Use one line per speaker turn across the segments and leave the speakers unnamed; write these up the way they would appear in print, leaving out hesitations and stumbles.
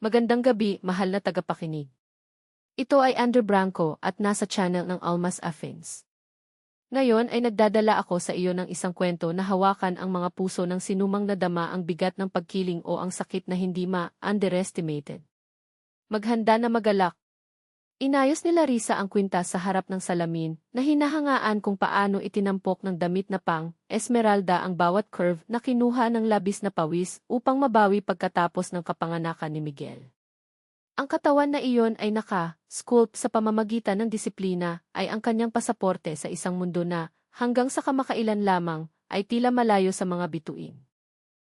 Magandang gabi, mahal na tagapakinig. Ito ay Andrew Branco at nasa channel ng Almas Affins. Ngayon ay nagdadala ako sa iyo ng isang kwento na hawakan ang mga puso ng sinumang nadama ang bigat ng pagkiling o ang sakit na hindi ma-underestimated. Maghanda na magalak. Inayos ni Larissa ang kwintas sa harap ng salamin na hinahangaan kung paano itinampok ng damit na Esmeralda ang bawat curve na kinuha ng labis na pawis upang mabawi pagkatapos ng kapanganakan ni Miguel. Ang katawan na iyon ay naka-sculpt sa pamamagitan ng disiplina ay ang kanyang pasaporte sa isang mundo na, hanggang sa kamakailan lamang, ay tila malayo sa mga bituin.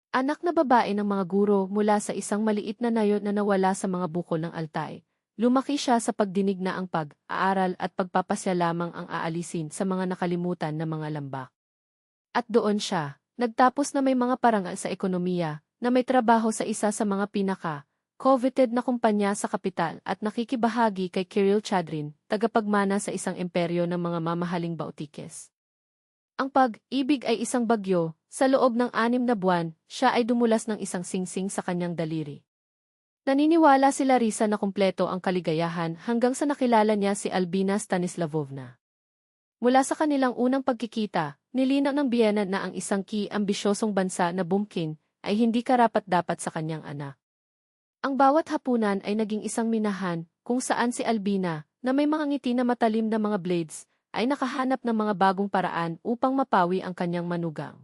Anak na babae ng mga guro mula sa isang maliit na nayo na nawala sa mga bukol ng Altay. Lumaki siya sa pagdinig na ang pag-aaral at pagpapasya lamang ang aalisin sa mga nakalimutan na mga lambak. At doon siya, nagtapos na may mga parangal sa ekonomiya, na may trabaho sa isa sa mga coveted na kumpanya sa kapital at nakikibahagi kay Kirill Chadrin, tagapagmana sa isang imperyo ng mga mamahaling bautikes. Ang pag-ibig ay isang bagyo, sa loob ng 6 na buwan, siya ay dumulas ng isang singsing sa kanyang daliri. Naniniwala si Larissa na kumpleto ang kaligayahan hanggang sa nakilala niya si Albina Stanislavovna. Mula sa kanilang unang pagkikita, nilinaw ng biyena na ang isang ambisyosong bansa na bumkin ay hindi karapat-dapat sa kanyang anak. Ang bawat hapunan ay naging isang minahan kung saan si Albina, na may mga ngiti na matalim na mga blades, ay nakahanap ng mga bagong paraan upang mapawi ang kanyang manugang.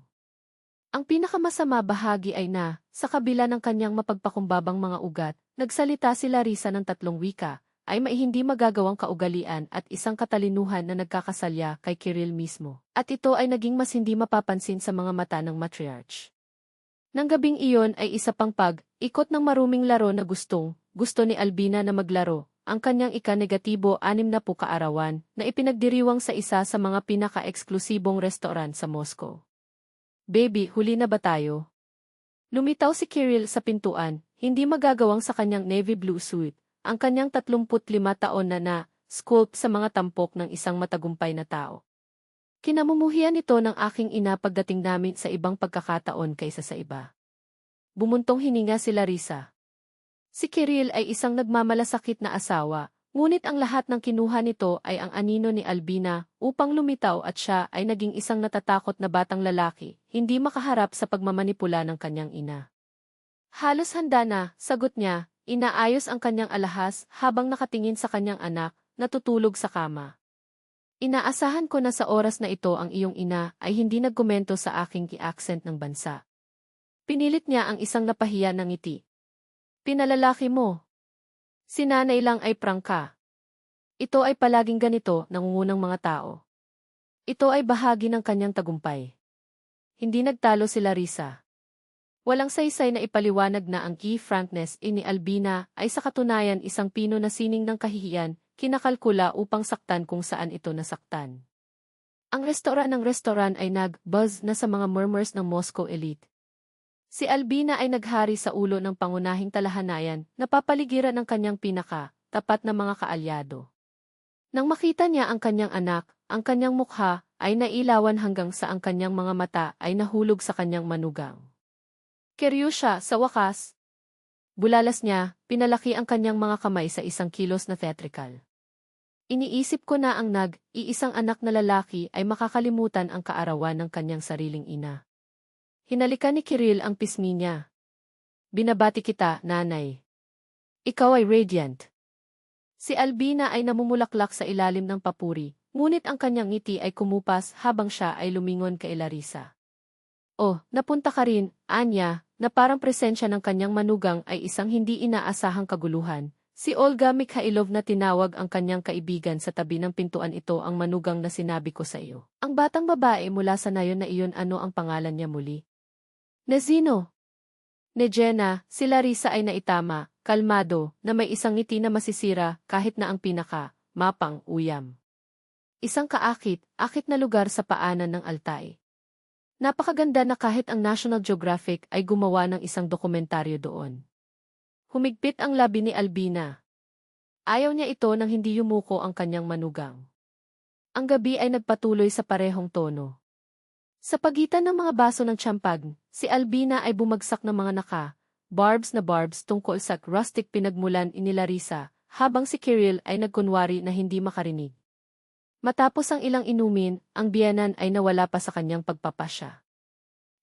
Ang pinakamasama bahagi ay sa kabila ng kanyang mapagpakumbabang mga ugat, nagsalita si Larissa ng 3 wika, ay may hindi magagawang kaugalian at isang katalinuhan na nagkakasalya kay Kirill mismo. At ito ay naging mas hindi mapapansin sa mga mata ng matriarch. Nang gabing iyon ay isa pang ikot ng maruming laro na gusto ni Albina na maglaro, ang kanyang ika-negatibo 60 kaarawan na ipinagdiriwang sa isa sa mga pinaka-eksklusibong restaurant sa Moscow. Baby, huli na ba tayo? Lumitaw si Kirill sa pintuan, hindi magagawang sa kanyang navy blue suit, ang kanyang 35 taon na sculpt sa mga tampok ng isang matagumpay na tao. Kinamumuhian ito ng aking ina pagdating namin sa ibang pagkakataon kaysa sa iba. Bumuntong hininga si Larissa. Si Kirill ay isang nagmamalasakit na asawa, ngunit ang lahat ng kinuha nito ay ang anino ni Albina upang lumitaw at siya ay naging isang natatakot na batang lalaki, hindi makaharap sa pagmamanipula ng kanyang ina. Halos handa na, sagot niya, inaayos ang kanyang alahas habang nakatingin sa kanyang anak, natutulog sa kama. Inaasahan ko na sa oras na ito ang iyong ina ay hindi nagkomento sa aking ki-accent ng bansa. Pinilit niya ang isang napahiya ng ngiti. Pinalalaki mo. Si nanay lang ay prangka. Ito ay palaging ganito, nangungunang mga tao. Ito ay bahagi ng kanyang tagumpay. Hindi nagtalo si Larissa. Walang saysay na ipaliwanag na ang key frankness ni Albina ay sa katunayan isang pino na sining ng kahihiyan, kinakalkula upang saktan kung saan ito nasaktan. Ang restaurant ay nag-buzz na sa mga murmurs ng Moscow elite. Si Albina ay naghari sa ulo ng pangunahing talahanayan, napapaligiran ng kanyang tapat na mga kaalyado. Nang makita niya ang kanyang anak, ang kanyang mukha ay nailawan hanggang sa ang kanyang mga mata ay nahulog sa kanyang manugang. Kiryusha, sa wakas. Bulalas niya, pinalaki ang kanyang mga kamay sa isang kilos na theatrical. Iniisip ko na ang iisang anak na lalaki ay makakalimutan ang kaarawan ng kanyang sariling ina. Hinalikan ni Kirill ang pisngi niya. Binabati kita, nanay. Ikaw ay radiant. Si Albina ay namumulaklak sa ilalim ng papuri, ngunit ang kanyang ngiti ay kumupas habang siya ay lumingon kay Larissa. Oh, napunta ka rin, Anya, na parang presensya ng kanyang manugang ay isang hindi inaasahang kaguluhan. Si Olga Mikhailovna tinawag ang kanyang kaibigan sa tabi ng pintuan. Ito ang manugang na sinabi ko sa iyo. Ang batang babae mula sa nayon na iyon, ano ang pangalan niya muli? Nezino. Nejena, si Larissa ay naitama, kalmado, na may isang ngiti na masisira kahit na ang mapang uyam. Isang akit na lugar sa paanan ng Altay. Napakaganda na kahit ang National Geographic ay gumawa ng isang dokumentaryo doon. Humigpit ang labi ni Albina. Ayaw niya ito nang hindi yumuko ang kanyang manugang. Ang gabi ay nagpatuloy sa parehong tono. Sa pagitan ng mga baso ng tsampag, si Albina ay bumagsak ng mga barbs na barbs tungkol sa rustic pinagmulan ni Larissa, habang si Kiril ay nagkunwari na hindi makarinig. Matapos ang ilang inumin, ang biyenan ay nawala pa sa kanyang pagpapasya.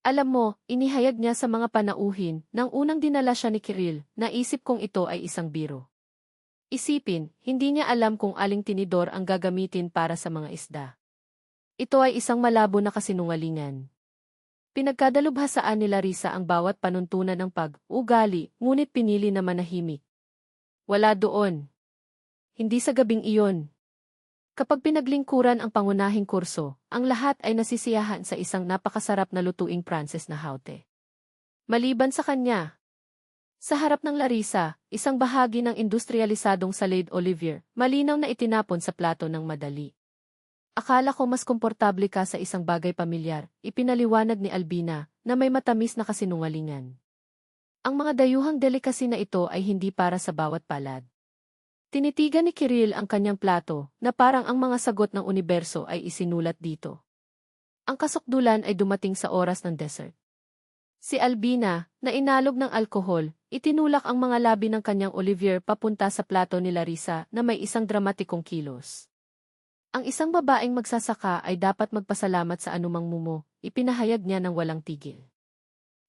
Alam mo, inihayag niya sa mga panauhin, nang unang dinala siya ni Kiril, naisip kong ito ay isang biro. Isipin, hindi niya alam kung aling tinidor ang gagamitin para sa mga isda. Ito ay isang malabo na kasinungalingan. Pinagkadalubhasaan ni Larissa ang bawat panuntunan ng pag-ugali, ngunit pinili na manahimik. Wala doon. Hindi sa gabing iyon. Kapag pinaglingkuran ang pangunahing kurso, ang lahat ay nasisiyahan sa isang napakasarap na lutuing Pranses na haute. Maliban sa kanya. Sa harap ng Larissa, isang bahagi ng industrialisadong salade Olivier, malinaw na itinapon sa plato ng madali. Akala ko mas komportable ka sa isang bagay pamilyar, ipinaliwanag ni Albina, na may matamis na kasinungalingan. Ang mga dayuhang delikasi na ito ay hindi para sa bawat palad. Tinitigan ni Kiril ang kanyang plato, na parang ang mga sagot ng universo ay isinulat dito. Ang kasukdulan ay dumating sa oras ng dessert. Si Albina, na inalog ng alkohol, itinulak ang mga labi ng kanyang Olivier papunta sa plato ni Larissa na may isang dramatikong kilos. Ang isang babaeng magsasaka ay dapat magpasalamat sa anumang mumo, ipinahayag niya ng walang tigil.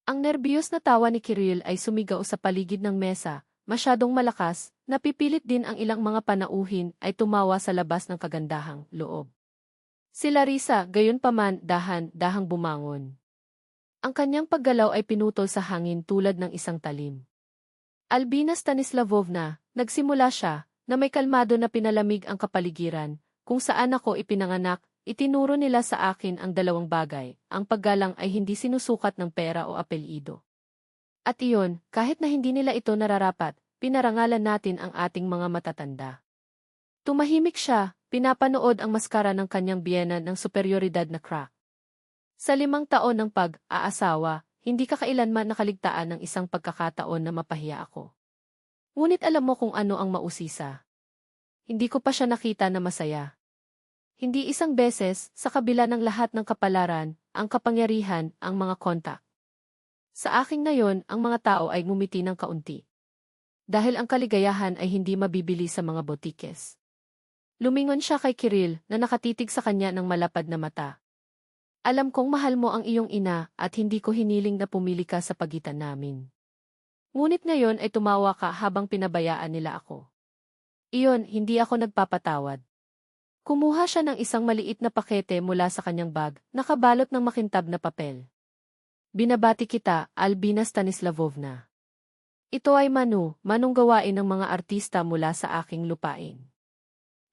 Ang nerbiyos na tawa ni Kiril ay sumigaw sa paligid ng mesa, masyadong malakas, napipilit din ang ilang mga panauhin ay tumawa sa labas ng kagandahang loob. Si Larissa, gayunpaman, dahan-dahang bumangon. Ang kanyang paggalaw ay pinutol sa hangin tulad ng isang talim. Albina Stanislavovna, nagsimula siya, na may kalmado na pinalamig ang kapaligiran. Kung saan ako ipinanganak, itinuro nila sa akin ang dalawang bagay, ang paggalang ay hindi sinusukat ng pera o apelyido. At iyon, kahit na hindi nila ito nararapat, pinarangalan natin ang ating mga matatanda. Tumahimik siya, pinapanood ang maskara ng kanyang biyenan ng superioridad na crack. Sa 5 taon ng pag-aasawa, hindi ka kailanman nakaligtaan ng isang pagkakataon na mapahiya ako. Ngunit alam mo kung ano ang mausisa. Hindi ko pa siya nakita na masaya. Hindi isang beses, sa kabila ng lahat ng kapalaran, ang kapangyarihan, ang mga kontak. Sa aking nayon, ang mga tao ay ngumiti ng kaunti. Dahil ang kaligayahan ay hindi mabibili sa mga botikes. Lumingon siya kay Kiril, na nakatitig sa kanya ng malapad na mata. Alam kong mahal mo ang iyong ina, at hindi ko hiniling na pumili ka sa pagitan namin. Ngunit ngayon ay tumawa ka habang pinabayaan nila ako. Iyon, hindi ako nagpapatawad. Kumuha siya ng isang maliit na pakete mula sa kanyang bag, nakabalot ng makintab na papel. Binabati kita, Albina Stanislavovna. Ito ay manong gawain ng mga artista mula sa aking lupain.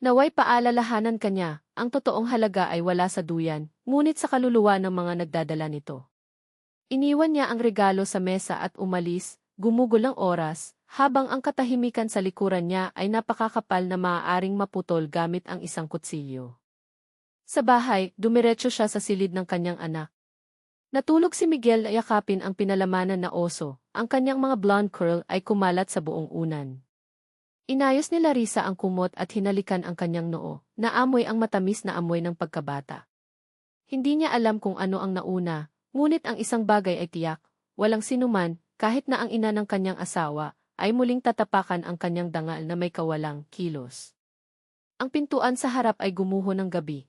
Naway paalalahanan kanya, ang totoong halaga ay wala sa duyan, ngunit sa kaluluwa ng mga nagdadala nito. Iniwan niya ang regalo sa mesa at umalis, gumugol ang oras, habang ang katahimikan sa likuran niya ay napakakapal na maaaring maputol gamit ang isang kutsilyo. Sa bahay, dumiretso siya sa silid ng kanyang anak. Natulog si Miguel na yakapin ang pinalamanan na oso, ang kanyang mga blonde curl ay kumalat sa buong unan. Inayos ni Larissa ang kumot at hinalikan ang kanyang noo, naamoy ang matamis na amoy ng pagkabata. Hindi niya alam kung ano ang nauna, ngunit ang isang bagay ay tiyak, walang sinuman, kahit na ang ina ng kanyang asawa, ay muling tatapakan ang kanyang dangal na may kawalang kilos. Ang pintuan sa harap ay gumuho ng gabi.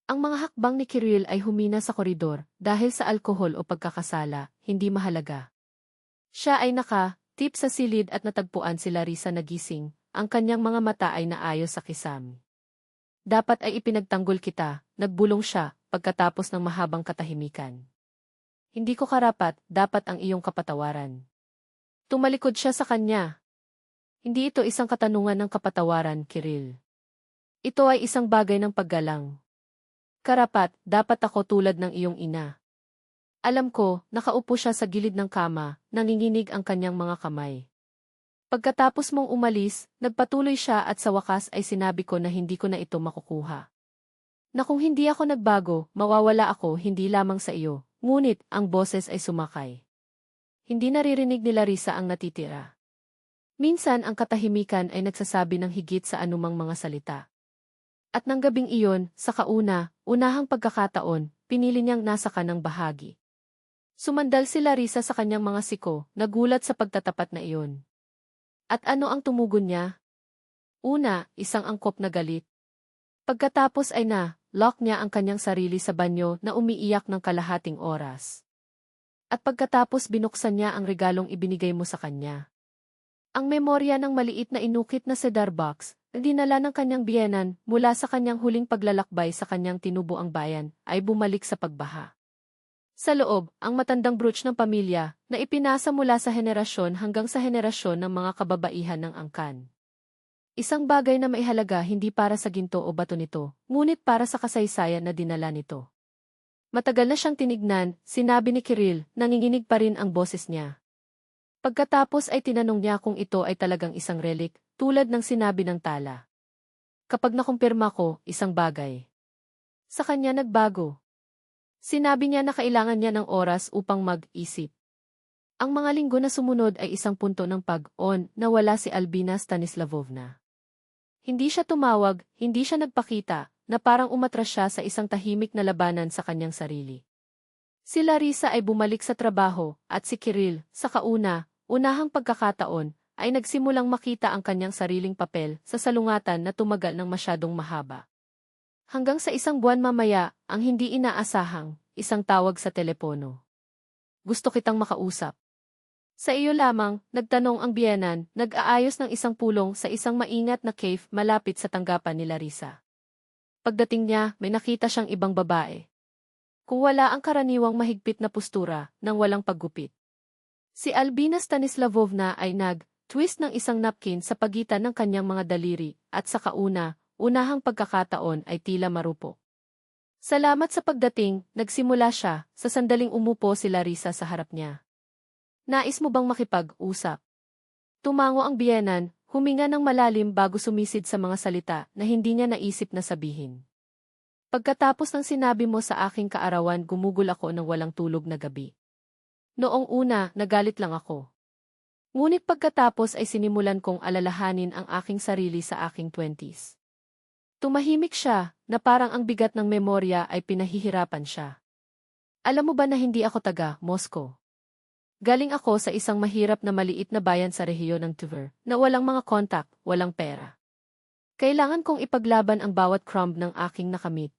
Ang mga hakbang ni Kiril ay humina sa koridor, dahil sa alkohol o pagkakasala, hindi mahalaga. Siya ay tip sa silid at natagpuan si Larissa nagising, ang kanyang mga mata ay naayos sa kisam. Dapat ay ipinagtanggol kita, nagbulong siya, pagkatapos ng mahabang katahimikan. Hindi ko karapat, dapat ang iyong kapatawaran. Tumalikod siya sa kanya. Hindi ito isang katanungan ng kapatawaran, Kiril. Ito ay isang bagay ng paggalang. Karapat, dapat ako tulad ng iyong ina. Alam ko, nakaupo siya sa gilid ng kama, nanginginig ang kanyang mga kamay. Pagkatapos mong umalis, nagpatuloy siya at sa wakas ay sinabi ko na hindi ko na ito makukuha. Na kung hindi ako nagbago, mawawala ako hindi lamang sa iyo, ngunit ang boses ay sumakay. Hindi naririnig ni Larissa ang natitira. Minsan ang katahimikan ay nagsasabi ng higit sa anumang mga salita. At nang gabing iyon, sa unahang pagkakataon, pinili niyang nasa kanang bahagi. Sumandal si Larissa sa kanyang mga siko, nagulat sa pagtatapat na iyon. At ano ang tumugon niya? Una, isang angkop na galit. Pagkatapos ay lock niya ang kanyang sarili sa banyo na umiiyak ng kalahating oras. At pagkatapos binuksan niya ang regalong ibinigay mo sa kanya. Ang memorya ng maliit na inukit na cedar box, na dinala ng kanyang biyenan mula sa kanyang huling paglalakbay sa kanyang tinubuang bayan, ay bumalik sa pagbaha. Sa loob, ang matandang brooch ng pamilya, na ipinasa mula sa henerasyon hanggang sa henerasyon ng mga kababaihan ng angkan. Isang bagay na maihalaga hindi para sa ginto o bato nito, ngunit para sa kasaysayan na dinala nito. Matagal na siyang tinignan, sinabi ni Kiril, nanginginig pa rin ang boses niya. Pagkatapos ay tinanong niya kung ito ay talagang isang relic, tulad ng sinabi ng tala. Kapag nakumpirma ko, isang bagay. Sa kanya nagbago. Sinabi niya na kailangan niya ng oras upang mag-isip. Ang mga linggo na sumunod ay isang punto ng pag-on na wala si Albina Stanislavovna. Hindi siya tumawag, hindi siya nagpakita, na parang umatras siya sa isang tahimik na labanan sa kanyang sarili. Si Larissa ay bumalik sa trabaho, at si Kiril, sa unahang pagkakataon, ay nagsimulang makita ang kanyang sariling papel sa salungatan na tumagal ng masyadong mahaba. Hanggang sa isang buwan mamaya, ang hindi inaasahang, isang tawag sa telepono. Gusto kitang makausap. Sa iyo lamang, nagtanong ang biyenan, nag-aayos ng isang pulong sa isang maingat na cave malapit sa tanggapan ni Larissa. Pagdating niya, may nakita siyang ibang babae. Kung wala ang karaniwang mahigpit na postura, nang walang paggupit. Si Albina Stanislavovna ay twist ng isang napkin sa pagitan ng kanyang mga daliri, at sa unahang pagkakataon ay tila marupok. Salamat sa pagdating, nagsimula siya, sa sandaling umupo si Larissa sa harap niya. Nais mo bang makipag-usap? Tumango ang biyenan, huminga ng malalim bago sumisid sa mga salita na hindi niya naisip na sabihin. Pagkatapos ng sinabi mo sa aking kaarawan, gumugol ako ng walang tulog na gabi. Noong una, nagalit lang ako. Ngunit pagkatapos ay sinimulan kong alalahanin ang aking sarili sa aking 20s. Tumahimik siya, na parang ang bigat ng memorya ay pinahihirapan siya. Alam mo ba na hindi ako taga Moscow? Galing ako sa isang mahirap na maliit na bayan sa rehiyon ng Tver, na walang mga kontak, walang pera. Kailangan kong ipaglaban ang bawat crumb ng aking nakamit.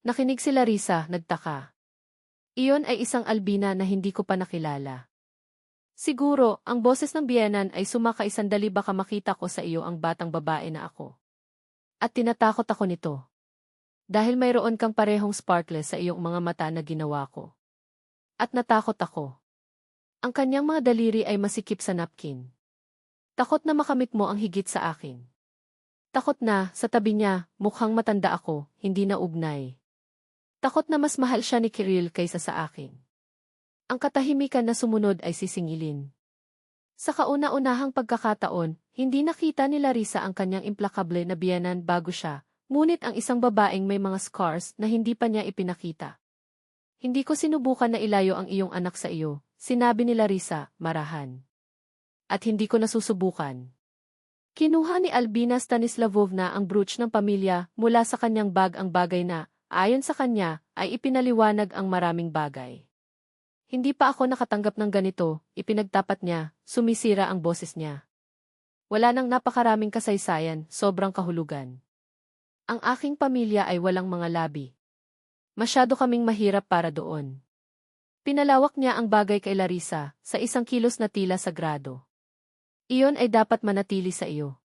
Nakinig si Larissa, nagtaka. Iyon ay isang Albina na hindi ko pa nakilala. Siguro, ang boses ng biyenan ay sumakay sandali baka makita ko sa iyo ang batang babae na ako. At tinatakot ako nito. Dahil mayroon kang parehong sparkles sa iyong mga mata na ginawa ko. At natakot ako. Ang kanyang mga daliri ay masikip sa napkin. Takot na makamit mo ang higit sa akin. Takot na, sa tabi niya, mukhang matanda ako, hindi na ugnay. Takot na mas mahal siya ni Kiril kaysa sa akin. Ang katahimikan na sumunod ay sisingilin. Sa kauna-unahang pagkakataon, hindi nakita ni Larissa ang kanyang implakable na biyenan bago siya, ngunit ang isang babaeng may mga scars na hindi pa niya ipinakita. Hindi ko sinubukan na ilayo ang iyong anak sa iyo, sinabi ni Larissa, marahan. At hindi ko nasusubukan. Kinuha ni Albina Stanislavovna ang brooch ng pamilya mula sa kanyang bag, ang bagay na, ayon sa kanya, ay ipinaliwanag ang maraming bagay. Hindi pa ako nakatanggap ng ganito, ipinagtapat niya, sumisira ang boses niya. Wala nang napakaraming kasaysayan, sobrang kahulugan. Ang aking pamilya ay walang mga labi. Masyado kaming mahirap para doon. Pinalawak niya ang bagay kay Larissa, sa isang kilos na tila sagrado. Iyon ay dapat manatili sa iyo.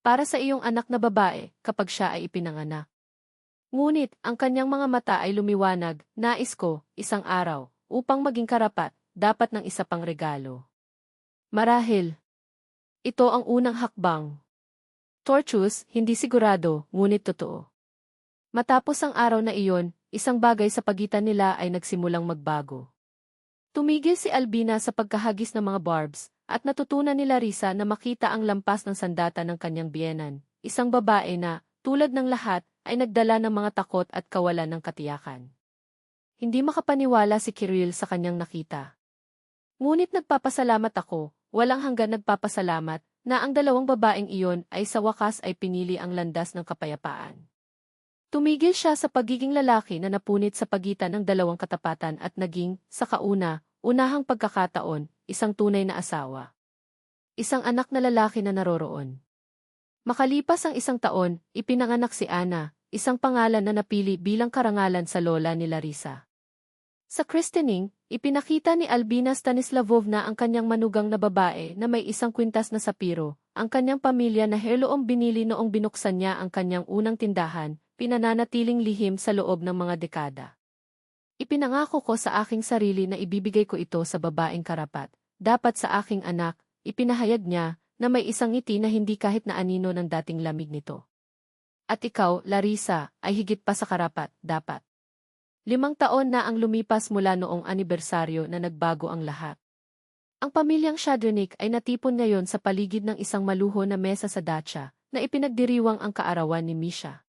Para sa iyong anak na babae, kapag siya ay ipinanganak. Ngunit, ang kanyang mga mata ay lumiwanag, nais ko, isang araw, upang maging karapat, dapat ng isa pang regalo. Marahil. Ito ang unang hakbang. Tortuous, hindi sigurado, ngunit totoo. Matapos ang araw na iyon, isang bagay sa pagitan nila ay nagsimulang magbago. Tumigil si Albina sa pagkahagis ng mga barbs, at natutunan ni Larissa na makita ang lampas ng sandata ng kanyang biyenan, isang babae na, tulad ng lahat, ay nagdala ng mga takot at kawalan ng katiyakan. Hindi makapaniwala si Kiril sa kanyang nakita. Ngunit nagpapasalamat ako, walang hanggan nagpapasalamat, na ang dalawang babaeng iyon ay sa wakas ay pinili ang landas ng kapayapaan. Tumigil siya sa pagiging lalaki na napunit sa pagitan ng dalawang katapatan at naging, sa unahang pagkakataon, isang tunay na asawa. Isang anak na lalaki na naroroon. Makalipas ang isang taon, ipinanganak si Anna, isang pangalan na napili bilang karangalan sa lola ni Larisa. Sa christening, ipinakita ni Albina Stanislavovna ang kanyang manugang na babae na may isang kwintas na sapiro, ang kanyang pamilya na heirloom binili noong binuksan niya ang kanyang unang tindahan, pinananatiling lihim sa loob ng mga dekada. Ipinangako ko sa aking sarili na ibibigay ko ito sa babaeng karapat, dapat sa aking anak, ipinahayag niya, na may isang ngiti na hindi kahit na anino ng dating lamig nito. At ikaw, Larisa, ay higit pa sa karapat, dapat. 5 taon na ang lumipas mula noong anibersaryo na nagbago ang lahat. Ang pamilyang Shadrenik ay natipon ngayon sa paligid ng isang maluho na mesa sa datsa, na ipinagdiriwang ang kaarawan ni Misha.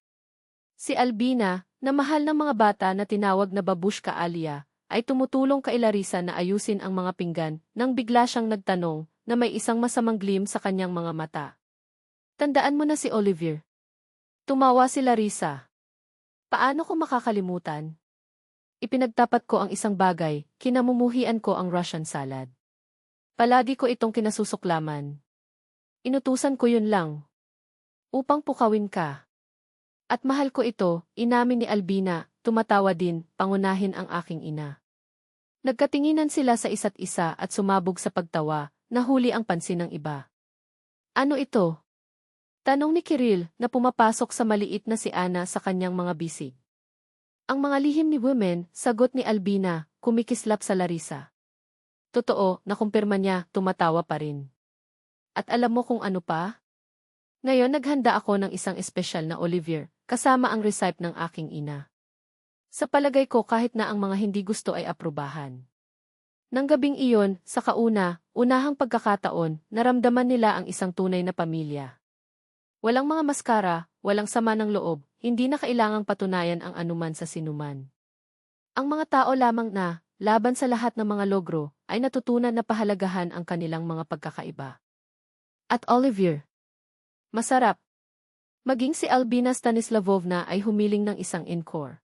Si Albina, na mahal ng mga bata na tinawag na Babushka Alia, ay tumutulong kay Larisa na ayusin ang mga pinggan, nang bigla siyang nagtanong, na may isang masamang gleam sa kanyang mga mata. Tandaan mo na si Olivier. Tumawa si Larisa. Paano ko makakalimutan? Ipinagtapat ko ang isang bagay, kinamumuhian ko ang Russian salad. Palagi ko itong kinasusuklaman. Inutusan ko yun lang. Upang pukawin ka. At mahal ko ito, inamin ni Albina, tumatawa din, pangunahin ang aking ina. Nagkatinginan sila sa isa't isa at sumabog sa pagtawa, nahuli ang pansin ng iba. Ano ito? Tanong ni Kirill na pumapasok sa maliit na si Anna sa kanyang mga bisig. Ang mga lihim ni women, sagot ni Albina, kumikislap sa Larisa. Totoo, nakumpirma niya, tumatawa pa rin. At alam mo kung ano pa? Ngayon naghanda ako ng isang espesyal na Olivier, kasama ang recipe ng aking ina. Sa palagay ko kahit na ang mga hindi gusto ay aprubahan. Nang gabing iyon, sa unahang pagkakataon, naramdaman nila ang isang tunay na pamilya. Walang mga maskara, walang sama ng loob, hindi na kailangang patunayan ang anuman sa sinuman. Ang mga tao lamang na, laban sa lahat ng mga logro, ay natutunan na pahalagahan ang kanilang mga pagkakaiba. At Olivier. Masarap. Maging si Albina Stanislavovna ay humiling ng isang encore.